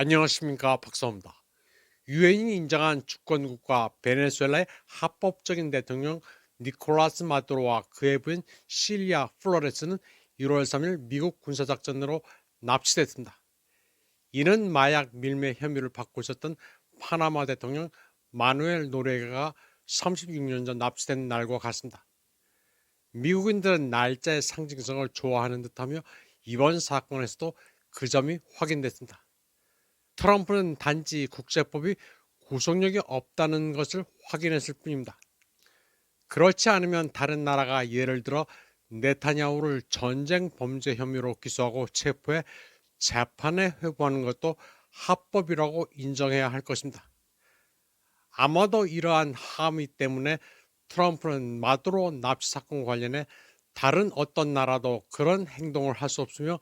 안녕하십니까, 박사입니다. 유엔이 인정한 주권국가 베네수엘라의 합법적인 대통령 니콜라스 마두로와 그의 부인 실리아 플로레스는 1월 3일 미국 군사작전으로 납치됐습니다. 이는 마약 밀매 혐의를 받고 있었던 파나마 대통령 마누엘 노레가가 36년 전 납치된 날과 같습니다. 미국인들은 날짜의 상징성을 좋아하는 듯하며 이번 사건에서도 그 점이 확인됐습니다. 트럼프는 단지 국제법이 구속력이 없다는 것을 확인했을 뿐입니다. 그렇지 않으면 다른 나라가 예를 들어 네타냐후를 전쟁 범죄 혐의로 기소하고 체포해 재판에 회부하는 것도 합법이라고 인정해야 할 것입니다. 아마도 이러한 함의 때문에 트럼프는 마두로 납치 사건 관련해 다른 어떤 나라도 그런 행동을 할 수 없으며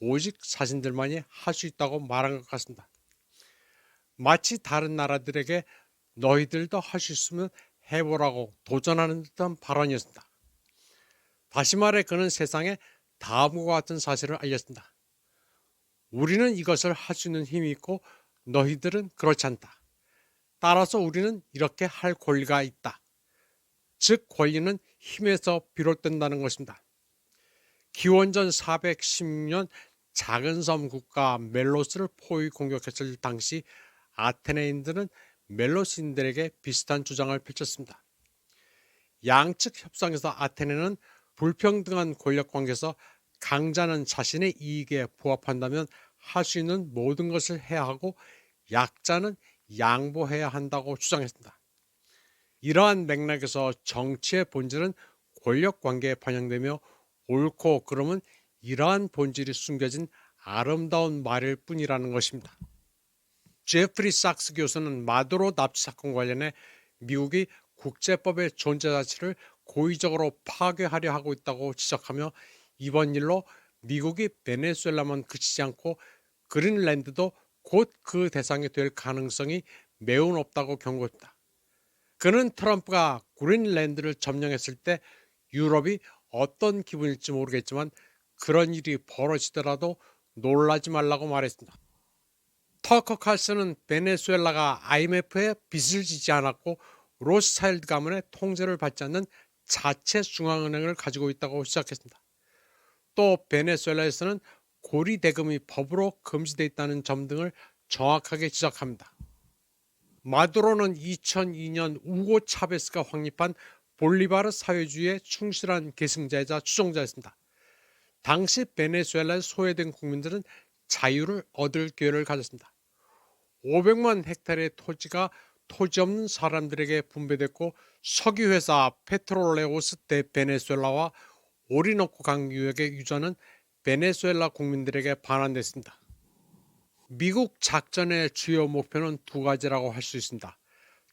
오직 자신들만이 할 수 있다고 말한 것 같습니다. 마치 다른 나라들에게 너희들도 할 수 있으면 해보라고 도전하는 듯한 발언이었습니다. 다시 말해 그는 세상에 다음과 같은 사실을 알렸습니다. 우리는 이것을 할 수 있는 힘이 있고 너희들은 그렇지 않다. 따라서 우리는 이렇게 할 권리가 있다. 즉 권리는 힘에서 비롯된다는 것입니다. 기원전 416년 작은 섬 국가 멜로스를 포위 공격했을 당시 아테네인들은 멜로스인들에게 비슷한 주장을 펼쳤습니다. 양측 협상에서 아테네는 불평등한 권력 관계에서 강자는 자신의 이익에 부합한다면 할 수 있는 모든 것을 해야 하고 약자는 양보해야 한다고 주장했습니다. 이러한 맥락에서 정치의 본질은 권력 관계에 반영되며 옳고 그름은 이러한 본질이 숨겨진 아름다운 말일 뿐이라는 것입니다. 제프리 sak스 교수는 마두로 납치 사건 관련해 미국이 국제법의 존재 자체를 고의적으로 파괴하려 하고 있다고 지적하며 이번 일로 미국이 베네수엘라만 그치지 않고 그린랜드도 곧 그 대상이 될 가능성이 매우 높다고 경고했다. 그는 트럼프가 그린랜드를 점령했을 때 유럽이 어떤 기분일지 모르겠지만 그런 일이 벌어지더라도 놀라지 말라고 말했습니다. 터커 칼슨은 베네수엘라가 IMF에 빚을 지지 않았고 로스차일드 가문의 통제를 받지 않는 자체 중앙은행을 가지고 있다고 시작했습니다. 또 베네수엘라에서는 고리 대금이 법으로 금지되어 있다는 점 등을 정확하게 지적합니다. 마두로는 2002년 우고 차베스가 확립한 볼리바르 사회주의에 충실한 계승자이자 추종자였습니다. 당시 베네수엘라에 소외된 국민들은 자유를 얻을 기회를 가졌습니다. 500만 헥타르의 토지가 토지 없는 사람들에게 분배됐고 석유회사 페트롤레오스 대 베네수엘라와 오리노코 강 유역의 유전은 베네수엘라 국민들에게 반환됐습니다. 미국 작전의 주요 목표는 두 가지라고 할 수 있습니다.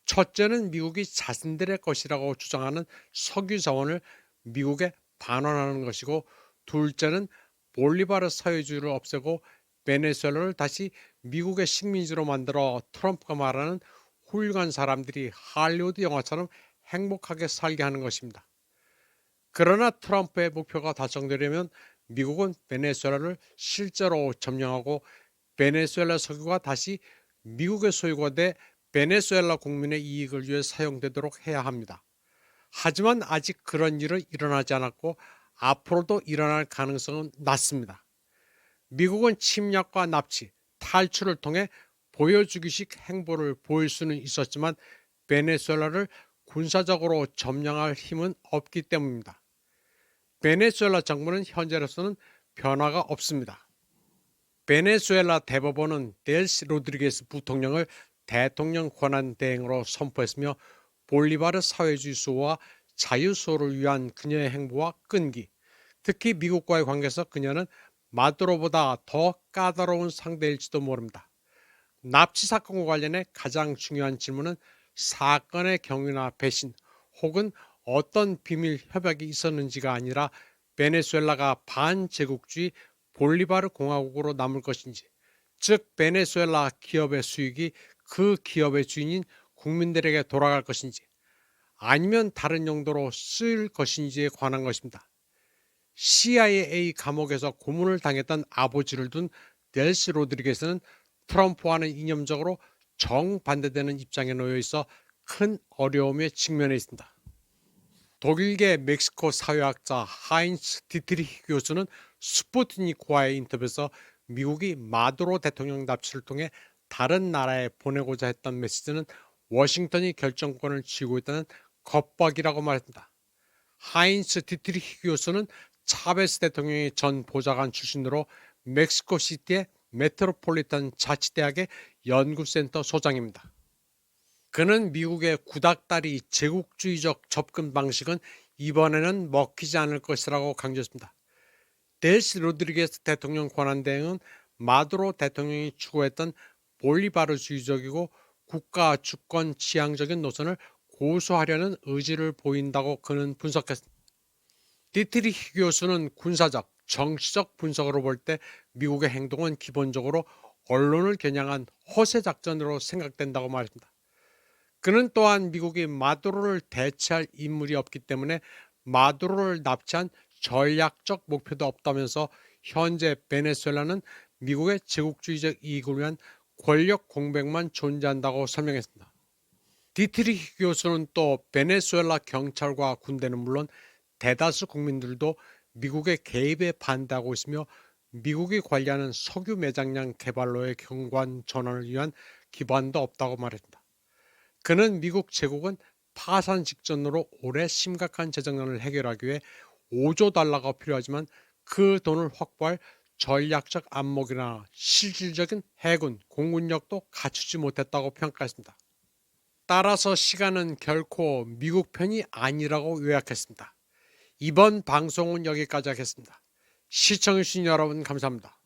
첫째는 미국이 자신들의 것이라고 주장하는 석유 자원을 미국에 반환하는 것이고 둘째는 볼리바르 사회주의를 없애고 베네수엘라를 다시 미국의 식민지로 만들어 트럼프가 말하는 훌륭한 사람들이 할리우드 영화처럼 행복하게 살게 하는 것입니다. 그러나 트럼프의 목표가 달성되려면 미국은 베네수엘라를 실제로 점령하고 베네수엘라 석유가 다시 미국의 소유가 돼 베네수엘라 국민의 이익을 위해 사용되도록 해야 합니다. 하지만 아직 그런 일은 일어나지 않았고 앞으로도 일어날 가능성은 낮습니다. 미국은 침략과 납치, 탈출을 통해 보여주기식 행보를 보일 수는 있었지만 베네수엘라를 군사적으로 점령할 힘은 없기 때문입니다. 베네수엘라 정부는 현재로서는 변화가 없습니다. 베네수엘라 대법원은 델시 로드리게스 부통령을 대통령 권한 대행으로 선포했으며 볼리바르 사회주의 수호와 자유 수호를 위한 그녀의 행보와 끈기, 특히 미국과의 관계에서 그녀는 마두로보다 더 까다로운 상대일지도 모릅니다. 납치 사건과 관련해 가장 중요한 질문은 사건의 경위나 배신 혹은 어떤 비밀 협약이 있었는지가 아니라 베네수엘라가 반제국주의 볼리바르 공화국으로 남을 것인지, 즉 베네수엘라 기업의 수익이 그 기업의 주인인 국민들에게 돌아갈 것인지 아니면 다른 용도로 쓰일 것인지에 관한 것입니다. CIA 감옥에서 고문을 당했던 아버지를 둔 델시 로드리게스는 트럼프와는 이념적으로 정반대되는 입장에 놓여 있어 큰 어려움에 직면해 있습니다. 독일계 멕시코 사회학자 하인츠 디트리히 교수는 스푸트니크와의 인터뷰에서 미국이 마두로 대통령 납치를 통해 다른 나라에 보내고자 했던 메시지는 워싱턴이 결정권을 쥐고 있다는 겁박이라고 말했습니다. 하인츠 디트리히 교수는 차베스 대통령의 전 보좌관 출신으로 멕시코시티의 메트로폴리탄 자치대학의 연구센터 소장입니다. 그는 미국의 구닥다리 제국주의적 접근 방식은 이번에는 먹히지 않을 것이라고 강조했습니다. 델시 로드리게스 대통령 권한대행은 마두로 대통령이 추구했던 볼리바르주의적이고 국가 주권 지향적인 노선을 고수하려는 의지를 보인다고 그는 분석했습니다. 디트리히 교수는 군사적, 정치적 분석으로 볼 때 미국의 행동은 기본적으로 언론을 겨냥한 허세 작전으로 생각된다고 말했습니다. 그는 또한 미국이 마두로를 대체할 인물이 없기 때문에 마두로를 납치한 전략적 목표도 없다면서 현재 베네수엘라는 미국의 제국주의적 이익을 위한 권력 공백만 존재한다고 설명했습니다. 디트리히 교수는 또 베네수엘라 경찰과 군대는 물론 대다수 국민들도 미국의 개입에 반대하고 있으며 미국이 관리하는 석유 매장량 개발로의 경관 전환을 위한 기반도 없다고 말했습니다. 그는 미국 제국은 파산 직전으로 올해 심각한 재정난을 해결하기 위해 5조 달러가 필요하지만 그 돈을 확보할 전략적 안목이나 실질적인 해군, 공군력도 갖추지 못했다고 평가했습니다. 따라서 시간은 결코 미국 편이 아니라고 요약했습니다. 이번 방송은 여기까지 하겠습니다. 시청해주신 여러분 감사합니다.